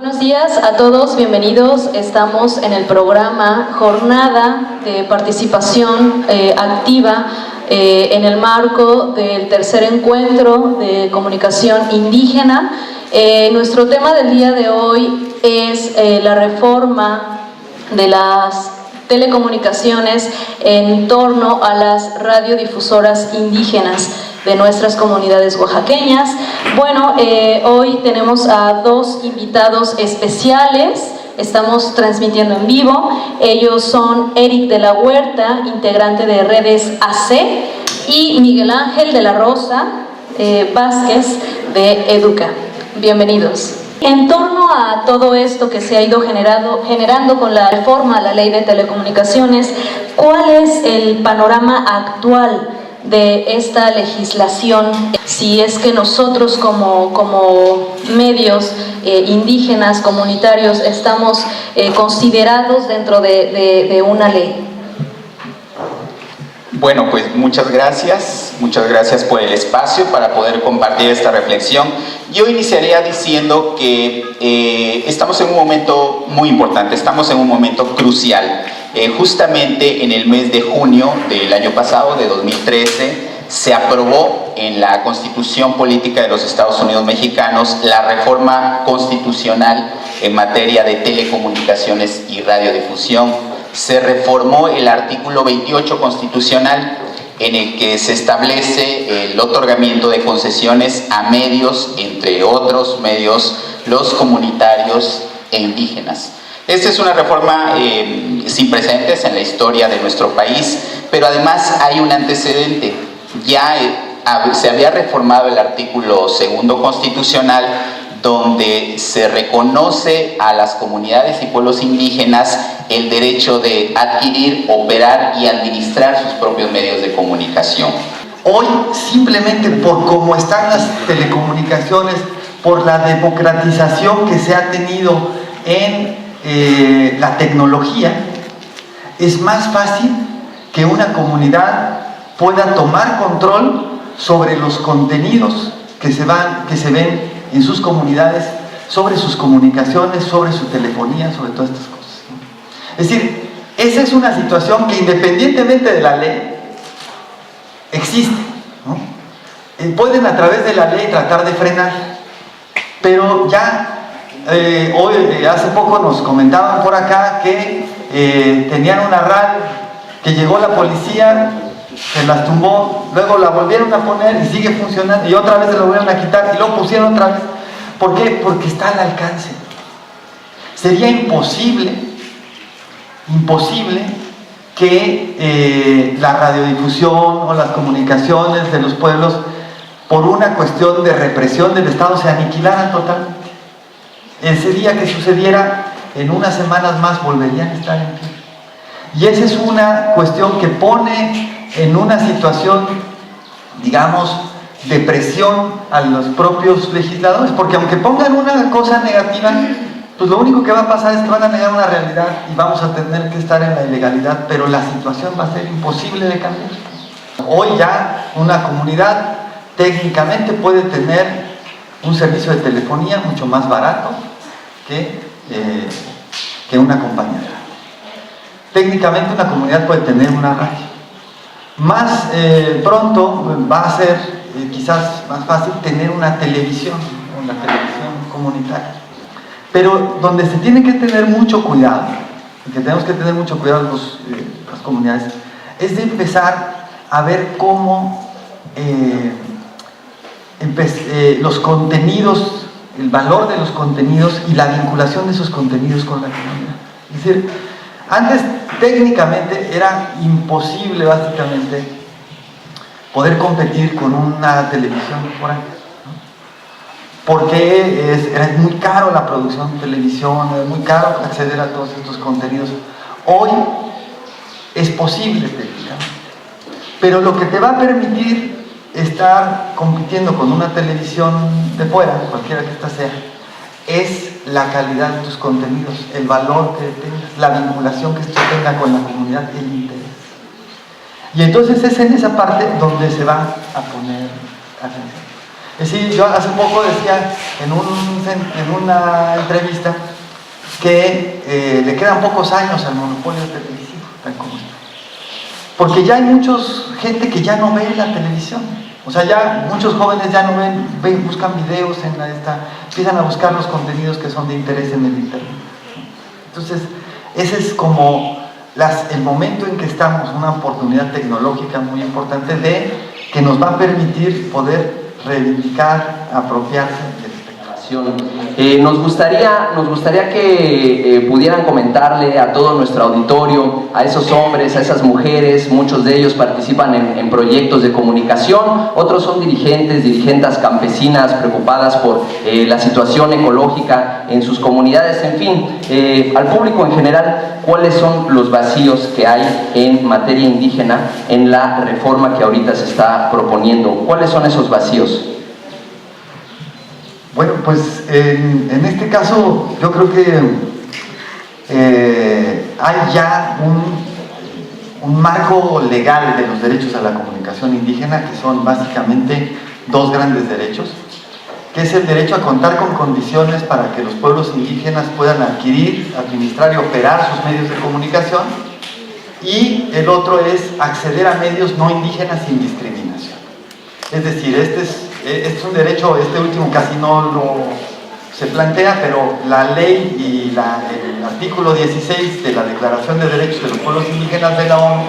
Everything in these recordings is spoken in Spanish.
Buenos días a todos, bienvenidos. Estamos en el programa Jornada de Participación Activa en el marco del tercer encuentro de comunicación indígena. Nuestro tema del día de hoy es la reforma de las telecomunicaciones en torno a las radiodifusoras indígenas de nuestras comunidades oaxaqueñas. Bueno, hoy tenemos a dos invitados especiales, estamos transmitiendo en vivo. Ellos son Eric de la Huerta, integrante de Redes AC, y Miguel Ángel de la Rosa Vázquez de Educa. Bienvenidos. En torno a todo esto que se ha ido generando con la reforma a la Ley de Telecomunicaciones, ¿cuál es el panorama actual de esta legislación? Si es que nosotros como medios indígenas, comunitarios, estamos considerados dentro de una ley. Bueno, pues muchas gracias por el espacio para poder compartir esta reflexión. Yo iniciaría diciendo que estamos en un momento muy importante, estamos en un momento crucial. Justamente en el mes de junio del año pasado, de 2013, se aprobó en la Constitución Política de los Estados Unidos Mexicanos la reforma constitucional en materia de telecomunicaciones y radiodifusión. Se reformó el artículo 28 constitucional, en el que se establece el otorgamiento de concesiones a medios, entre otros medios, los comunitarios e indígenas. Esta es una reforma sin precedentes en la historia de nuestro país, pero además hay un antecedente. Ya se había reformado el artículo 2 constitucional, donde se reconoce a las comunidades y pueblos indígenas el derecho de adquirir, operar y administrar sus propios medios de comunicación. Hoy, simplemente por cómo están las telecomunicaciones, por la democratización que se ha tenido en la tecnología, es más fácil que una comunidad pueda tomar control sobre los contenidos que se ven en sus comunidades, sobre sus comunicaciones, sobre su telefonía, sobre todas estas cosas. Es decir, esa es una situación que, independientemente de la ley, existe, ¿no? Pueden a través de la ley tratar de frenar, pero ya hoy, hace poco nos comentaban por acá que tenían una radio, que llegó la policía, se las tumbó, luego la volvieron a poner y sigue funcionando, y otra vez se la volvieron a quitar y luego pusieron otra vez. ¿Por qué? Porque está al alcance. Sería imposible que la radiodifusión o las comunicaciones de los pueblos, por una cuestión de represión del Estado, se aniquilaran totalmente. Ese día que sucediera, en unas semanas más volverían a estar en pie. Y esa es una cuestión que pone en una situación, digamos, de presión a los propios legisladores, porque aunque pongan una cosa negativa, pues lo único que va a pasar es que van a negar una realidad y vamos a tener que estar en la ilegalidad, pero la situación va a ser imposible de cambiar. Hoy ya una comunidad técnicamente puede tener un servicio de telefonía mucho más barato que una compañía. Técnicamente una comunidad puede tener una radio. Más pronto va a ser quizás más fácil tener una televisión comunitaria. Pero donde se tiene que tener mucho cuidado, que tenemos que tener mucho cuidado las comunidades, es de empezar a ver cómo los contenidos, el valor de los contenidos y la vinculación de esos contenidos con la comunidad. Es decir, antes técnicamente era imposible básicamente poder competir con una televisión por ahí, ¿no? Porque era muy caro la producción de televisión, era muy caro acceder a todos estos contenidos. Hoy es posible técnicamente, pero lo que te va a permitir estar compitiendo con una televisión de fuera, cualquiera que ésta sea, es la calidad de tus contenidos, el valor que tengas, la vinculación que esto tenga con la comunidad, el interés. Y entonces es en esa parte donde se va a poner atención. Es decir, yo hace poco decía en una entrevista que le quedan pocos años al monopolio televisivo, tal como está. Porque ya hay mucha gente que ya no ve la televisión. O sea, ya muchos jóvenes ya no ven, buscan videos empiezan a buscar los contenidos que son de interés en el internet. Entonces, ese es como el momento en que estamos, una oportunidad tecnológica muy importante que nos va a permitir poder reivindicar, apropiarse del espectáculo. Nos gustaría que pudieran comentarle a todo nuestro auditorio, a esos hombres, a esas mujeres, muchos de ellos participan en proyectos de comunicación, otros son dirigentas campesinas preocupadas por la situación ecológica en sus comunidades, en fin, al público en general, ¿cuáles son los vacíos que hay en materia indígena en la reforma que ahorita se está proponiendo? ¿Cuáles son esos vacíos? Bueno, pues en este caso yo creo que hay ya un marco legal de los derechos a la comunicación indígena, que son básicamente dos grandes derechos, que es el derecho a contar con condiciones para que los pueblos indígenas puedan adquirir, administrar y operar sus medios de comunicación, y el otro es acceder a medios no indígenas sin discriminación. Es decir, este es un derecho, este último casi no se plantea, pero la ley y el artículo 16 de la Declaración de Derechos de los Pueblos Indígenas de la ONU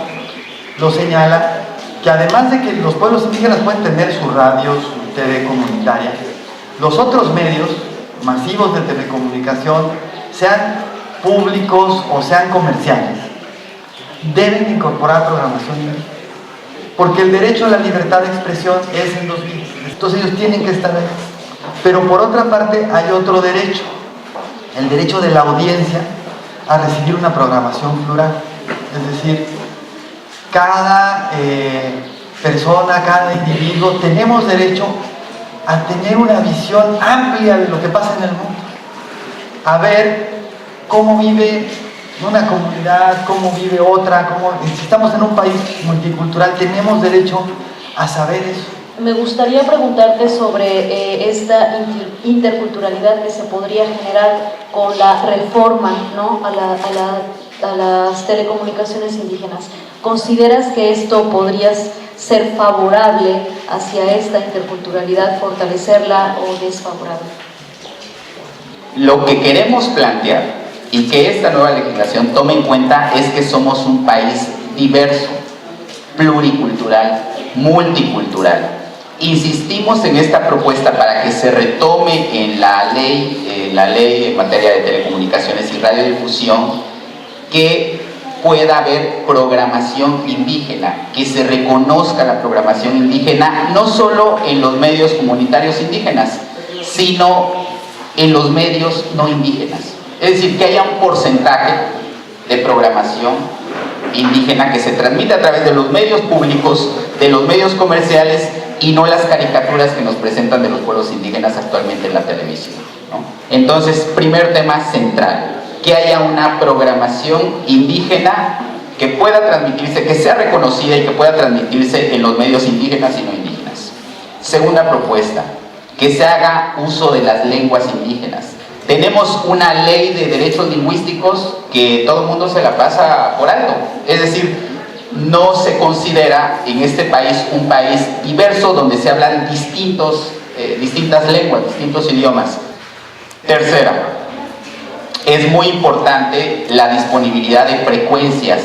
lo señala, que además de que los pueblos indígenas pueden tener su radio, su TV comunitaria, los otros medios masivos de telecomunicación, sean públicos o sean comerciales, deben incorporar programación indígena, porque el derecho a la libertad de expresión es en los vías. Entonces ellos tienen que estar ahí. Pero por otra parte hay otro derecho, el derecho de la audiencia a recibir una programación plural. Es decir, cada persona, cada individuo, tenemos derecho a tener una visión amplia de lo que pasa en el mundo, a ver cómo vive una comunidad, cómo vive otra, si estamos en un país multicultural, tenemos derecho a saber eso. Me gustaría preguntarte sobre esta interculturalidad que se podría generar con la reforma, ¿no?, a las telecomunicaciones indígenas. ¿Consideras que esto podría ser favorable hacia esta interculturalidad, fortalecerla o desfavorable? Lo que queremos plantear y que esta nueva legislación tome en cuenta es que somos un país diverso, pluricultural, multicultural. Insistimos en esta propuesta para que se retome en la ley en materia de telecomunicaciones y radiodifusión, que pueda haber programación indígena, que se reconozca la programación indígena no solo en los medios comunitarios indígenas, sino en los medios no indígenas. Es decir, que haya un porcentaje de programación indígena que se transmite a través de los medios públicos, de los medios comerciales, y no las caricaturas que nos presentan de los pueblos indígenas actualmente en la televisión, ¿no? Entonces, primer tema central, que haya una programación indígena que pueda transmitirse, que sea reconocida y que pueda transmitirse en los medios indígenas y no indígenas. Segunda propuesta, que se haga uso de las lenguas indígenas. Tenemos una ley de derechos lingüísticos que todo el mundo se la pasa por alto, es decir, no se considera en este país un país diverso donde se hablan distintas lenguas, distintos idiomas. Tercera, es muy importante la disponibilidad de frecuencias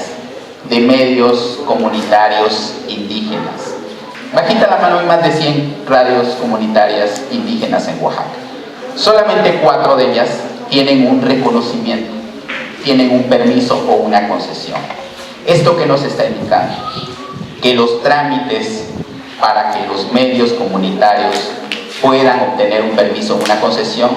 de medios comunitarios indígenas. Bajita la mano, hay más de 100 radios comunitarias indígenas en Oaxaca. Solamente 4 de ellas tienen un reconocimiento, tienen un permiso o una concesión. ¿Esto qué nos está indicando? Que los trámites para que los medios comunitarios puedan obtener un permiso o una concesión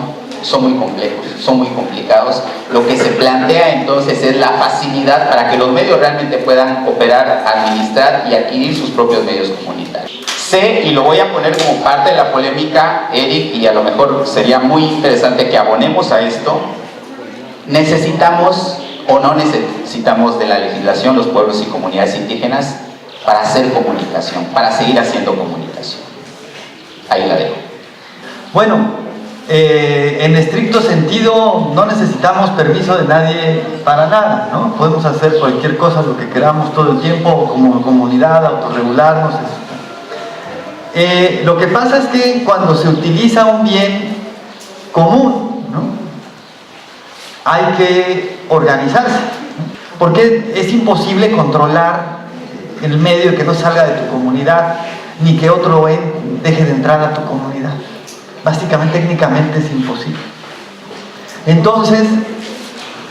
son muy complejos, son muy complicados. Lo que se plantea entonces es la facilidad para que los medios realmente puedan operar, administrar y adquirir sus propios medios comunitarios. Sé, y lo voy a poner como parte de la polémica, Eric, y a lo mejor sería muy interesante que abonemos a esto, necesitamos o no necesitamos de la legislación los pueblos y comunidades indígenas para hacer comunicación, para seguir haciendo comunicación. Ahí la dejo. Bueno, en estricto sentido no necesitamos permiso de nadie para nada, ¿no? Podemos hacer cualquier cosa, lo que queramos todo el tiempo, como comunidad, autorregularnos, etc. Lo que pasa es que cuando se utiliza un bien común, ¿no?, hay que organizarse, ¿no?, porque es imposible controlar el medio, que no salga de tu comunidad, ni que otro deje de entrar a tu comunidad. Básicamente, técnicamente es imposible. Entonces,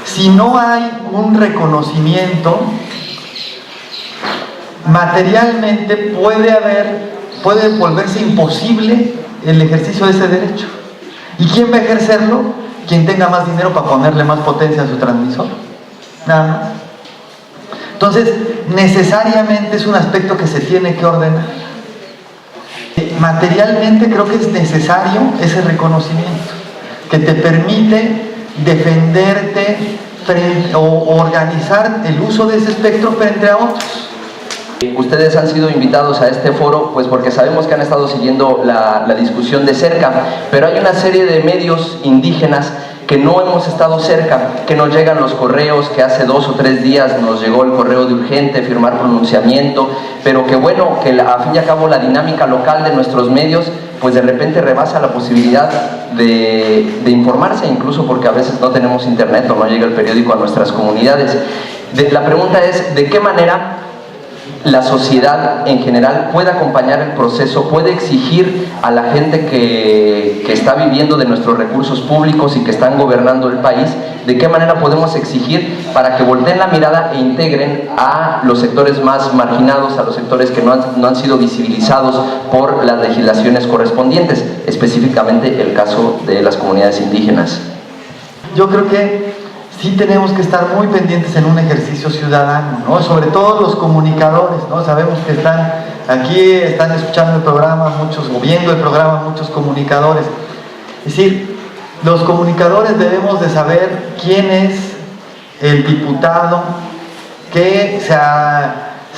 si no hay un reconocimiento, materialmente puede volverse imposible el ejercicio de ese derecho. ¿Y quién va a ejercerlo? Quien tenga más dinero para ponerle más potencia a su transmisor. Nada más. Entonces, necesariamente es un aspecto que se tiene que ordenar. Materialmente creo que es necesario ese reconocimiento, que te permite defenderte o organizar el uso de ese espectro frente a otros. Ustedes han sido invitados a este foro pues porque sabemos que han estado siguiendo la discusión de cerca, pero hay una serie de medios indígenas que no hemos estado cerca, que nos llegan los correos, que hace 2 o 3 días nos llegó el correo de urgente, firmar pronunciamiento, pero que bueno, que a fin y a cabo la dinámica local de nuestros medios pues de repente rebasa la posibilidad de informarse, incluso porque a veces no tenemos internet o no llega el periódico a nuestras comunidades. La pregunta es, ¿de qué manera la sociedad en general puede acompañar el proceso, puede exigir a la gente que está viviendo de nuestros recursos públicos y que están gobernando el país, de qué manera podemos exigir para que volteen la mirada e integren a los sectores más marginados, a los sectores que no han sido visibilizados por las legislaciones correspondientes, específicamente el caso de las comunidades indígenas? Yo creo que sí tenemos que estar muy pendientes en un ejercicio ciudadano, ¿no? Sobre todo los comunicadores, ¿no? Sabemos que están aquí, están escuchando el programa muchos, o viendo el programa muchos comunicadores. Es decir, los comunicadores debemos de saber quién es el diputado que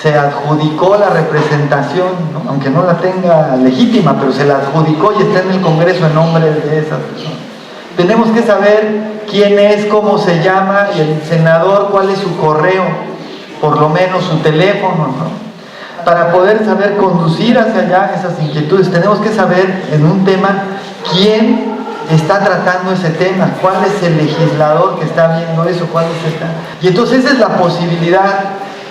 se adjudicó la representación, ¿no?, aunque no la tenga legítima, pero se la adjudicó y está en el Congreso en nombre de esa persona. Tenemos que saber quién es, cómo se llama, y el senador cuál es su correo, por lo menos su teléfono, ¿no?, para poder saber conducir hacia allá esas inquietudes. Tenemos que saber en un tema quién está tratando ese tema, cuál es el legislador que está viendo eso, cuál es esta. Y entonces esa es la posibilidad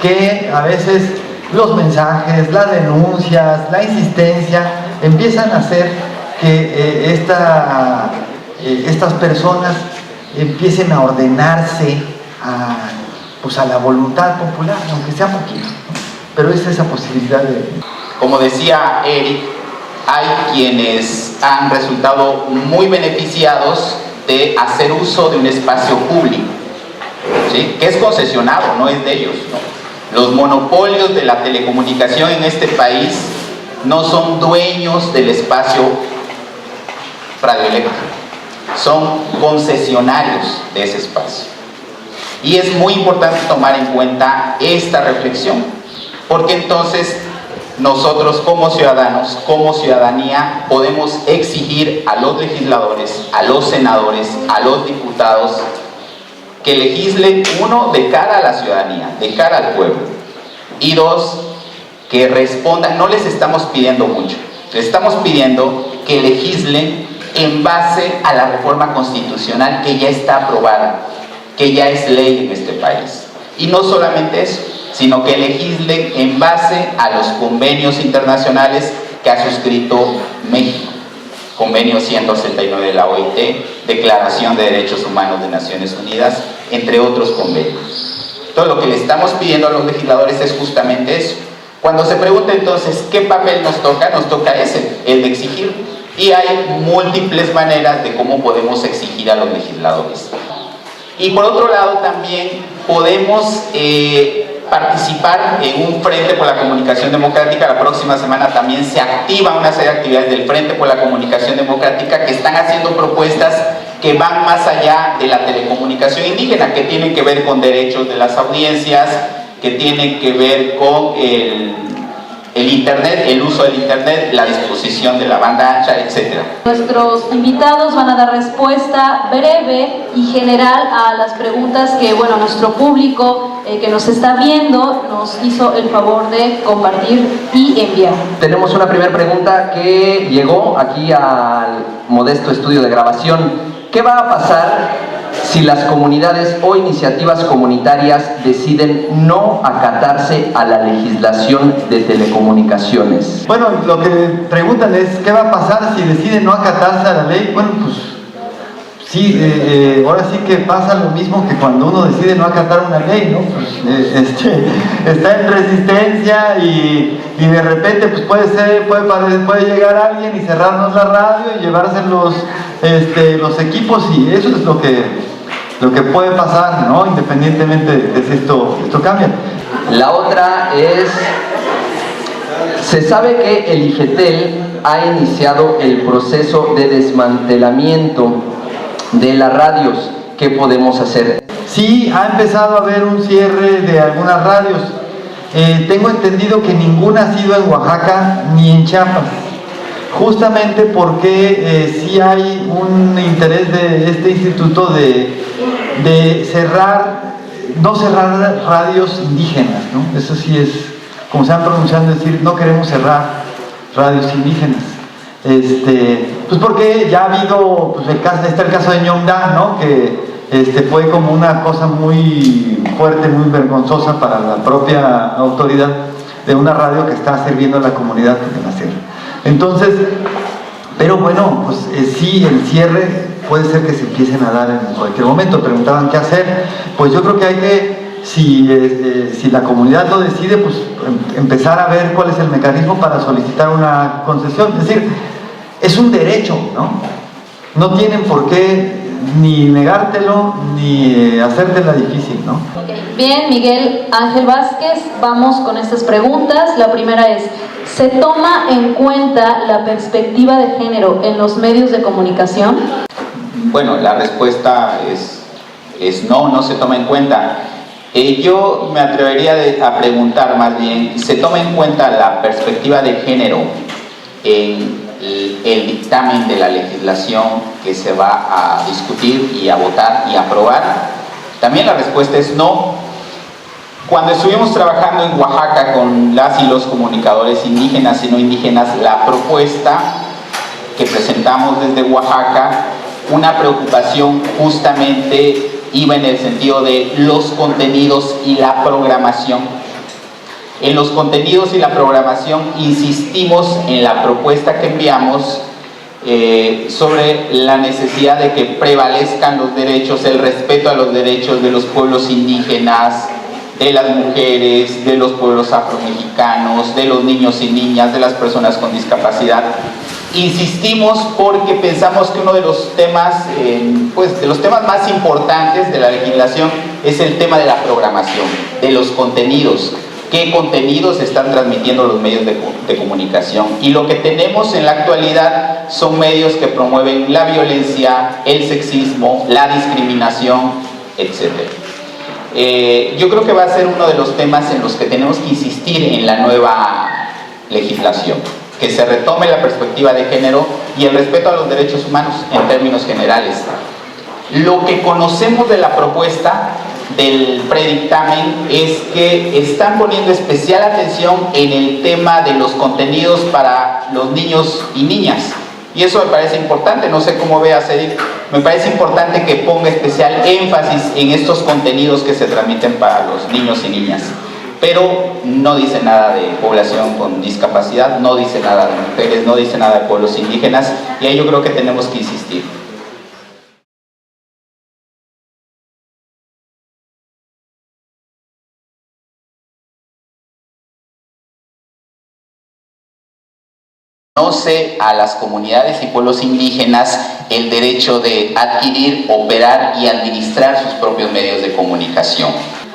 que a veces los mensajes, las denuncias, la insistencia empiezan a hacer que estas personas empiecen a ordenarse a la voluntad popular, aunque sea poquito, ¿no? Pero es esa posibilidad de... Como decía Eric, hay quienes han resultado muy beneficiados de hacer uso de un espacio público, ¿sí?, que es concesionado, no es de ellos, ¿no? Los monopolios de la telecomunicación en este país no son dueños del espacio radioeléctrico, son concesionarios de ese espacio. Y es muy importante tomar en cuenta esta reflexión, porque entonces nosotros como ciudadanos, como ciudadanía, podemos exigir a los legisladores, a los senadores, a los diputados, que legislen, uno, de cara a la ciudadanía, de cara al pueblo, y dos, que respondan. No les estamos pidiendo mucho, les estamos pidiendo que legislen en base a la reforma constitucional que ya está aprobada, que ya es ley en este país. Y no solamente eso, sino que legislen en base a los convenios internacionales que ha suscrito México. Convenio 169 de la OIT, Declaración de Derechos Humanos de Naciones Unidas, entre otros convenios. Todo lo que le estamos pidiendo a los legisladores es justamente eso. Cuando se pregunta entonces qué papel nos toca ese, el de exigir. Y hay múltiples maneras de cómo podemos exigir a los legisladores. Y por otro lado también podemos participar en un Frente por la Comunicación Democrática. La próxima semana también se activa una serie de actividades del Frente por la Comunicación Democrática que están haciendo propuestas que van más allá de la telecomunicación indígena, que tienen que ver con derechos de las audiencias, que tienen que ver con el internet, el uso del internet, la disposición de la banda ancha, etc. Nuestros invitados van a dar respuesta breve y general a las preguntas que, bueno, nuestro público que nos está viendo nos hizo el favor de compartir y enviar. Tenemos una primera pregunta que llegó aquí al modesto estudio de grabación. ¿Qué va a pasar si las comunidades o iniciativas comunitarias deciden no acatarse a la legislación de telecomunicaciones? Bueno, lo que preguntan es, ¿qué va a pasar si deciden no acatarse a la ley? Bueno, pues sí, ahora sí que pasa lo mismo que cuando uno decide no acatar una ley, ¿no? Pues, está en resistencia y de repente pues puede llegar alguien y cerrarnos la radio y llevarse los equipos, y eso es lo que puede pasar, ¿no? Independientemente de si esto cambia. La otra es, se sabe que el IFETEL ha iniciado el proceso de desmantelamiento de las radios. ¿Qué podemos hacer? Sí, ha empezado a haber un cierre de algunas radios. Tengo entendido que ninguna ha sido en Oaxaca ni en Chiapas, justamente porque sí hay un interés de este instituto de cerrar, no cerrar radios indígenas, ¿no? Eso sí es, como se han pronunciado, decir, no queremos cerrar radios indígenas. Pues porque ya ha habido, pues está el caso de Ñongda, ¿no? Que fue como una cosa muy fuerte, muy vergonzosa para la propia autoridad de una radio que está sirviendo a la comunidad de la sierra. Entonces, pero bueno, pues sí, el cierre puede ser que se empiecen a dar en cualquier momento. Preguntaban qué hacer. Pues yo creo que hay que, si la comunidad lo decide, pues empezar a ver cuál es el mecanismo para solicitar una concesión. Es decir, es un derecho, ¿no? No tienen por qué ni negártelo ni hacértela difícil, ¿no? Bien, Miguel Ángel Vázquez, vamos con estas preguntas. La primera es, ¿se toma en cuenta la perspectiva de género en los medios de comunicación? Bueno, la respuesta es no se toma en cuenta. Yo me atrevería a preguntar más bien, ¿se toma en cuenta la perspectiva de género en el dictamen de la legislación que se va a discutir y a votar y a aprobar? También la respuesta es no. Cuando estuvimos trabajando en Oaxaca con las y los comunicadores indígenas y no indígenas, la propuesta que presentamos desde Oaxaca, una preocupación justamente iba en el sentido de los contenidos y la programación. En los contenidos y la programación insistimos en la propuesta que enviamos sobre la necesidad de que prevalezcan los derechos, el respeto a los derechos de los pueblos indígenas, de las mujeres, de los pueblos afromexicanos, de los niños y niñas, de las personas con discapacidad. Insistimos porque pensamos que uno de los temas, de los temas más importantes de la legislación es el tema de la programación, de los contenidos. ¿Qué contenidos están transmitiendo los medios de comunicación? Y lo que tenemos en la actualidad son medios que promueven la violencia, el sexismo, la discriminación, etc. Yo creo que va a ser uno de los temas en los que tenemos que insistir en la nueva legislación, que se retome la perspectiva de género y el respeto a los derechos humanos en términos generales. Lo que conocemos de la propuesta del predictamen es que están poniendo especial atención en el tema de los contenidos para los niños y niñas, y eso me parece importante. No sé cómo veas, Eric, me parece importante que ponga especial énfasis en estos contenidos que se transmiten para los niños y niñas, pero no dice nada de población con discapacidad, no dice nada de mujeres, no dice nada de pueblos indígenas, y ahí yo creo que tenemos que insistir. Conoce a las comunidades y pueblos indígenas el derecho de adquirir, operar y administrar sus propios medios de comunicación.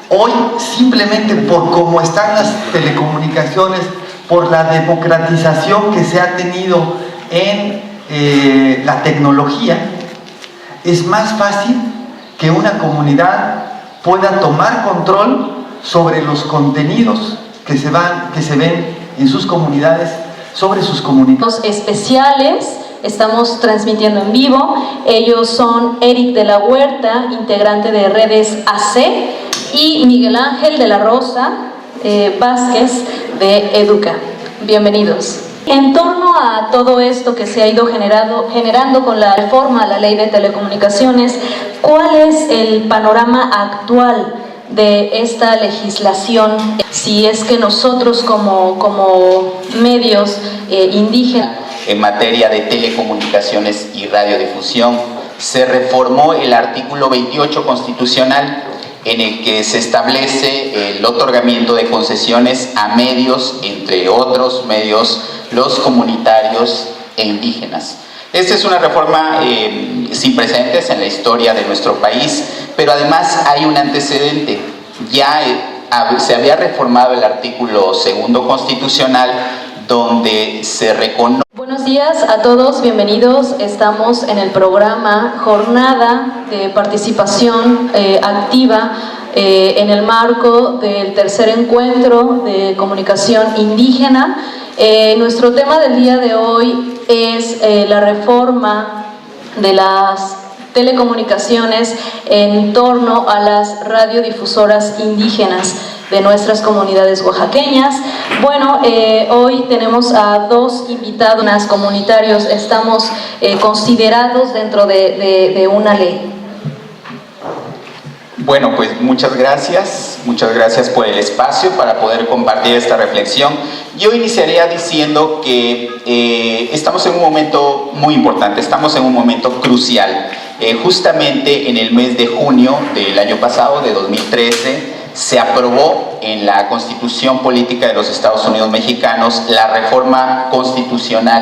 Hoy, simplemente por cómo están las telecomunicaciones, por la democratización que se ha tenido en la tecnología, es más fácil que una comunidad pueda tomar control sobre los contenidos que se ven en sus comunidades sobre sus comunidades. Especiales, estamos transmitiendo en vivo. Ellos son Eric de la Huerta, integrante de Redes AC, y Miguel Ángel de la Rosa Vázquez de Educa. Bienvenidos. En torno a todo esto que se ha ido generando con la reforma a la Ley de Telecomunicaciones, ¿cuál es el panorama actual de esta legislación? Si es que nosotros como medios indígenas... En materia de telecomunicaciones y radiodifusión, se reformó el artículo 28 constitucional en el que se establece el otorgamiento de concesiones a medios, entre otros medios, los comunitarios e indígenas. Esta es una reforma sin precedentes en la historia de nuestro país, pero además hay un antecedente. Ya se había reformado el artículo 2 constitucional, donde se reconoce... Buenos días a todos, bienvenidos. Estamos en el programa Jornada de Participación Activa en el marco del tercer encuentro de comunicación indígena. Nuestro tema del día de hoy es la reforma de las telecomunicaciones en torno a las radiodifusoras indígenas de nuestras comunidades oaxaqueñas. Bueno, hoy tenemos a dos invitados comunitarios, estamos considerados dentro de una ley. Bueno, pues muchas gracias por el espacio para poder compartir esta reflexión. Yo iniciaría diciendo que estamos en un momento muy importante, estamos en un momento crucial. Justamente en el mes de junio del año pasado, de 2013, se aprobó en la Constitución Política de los Estados Unidos Mexicanos la reforma constitucional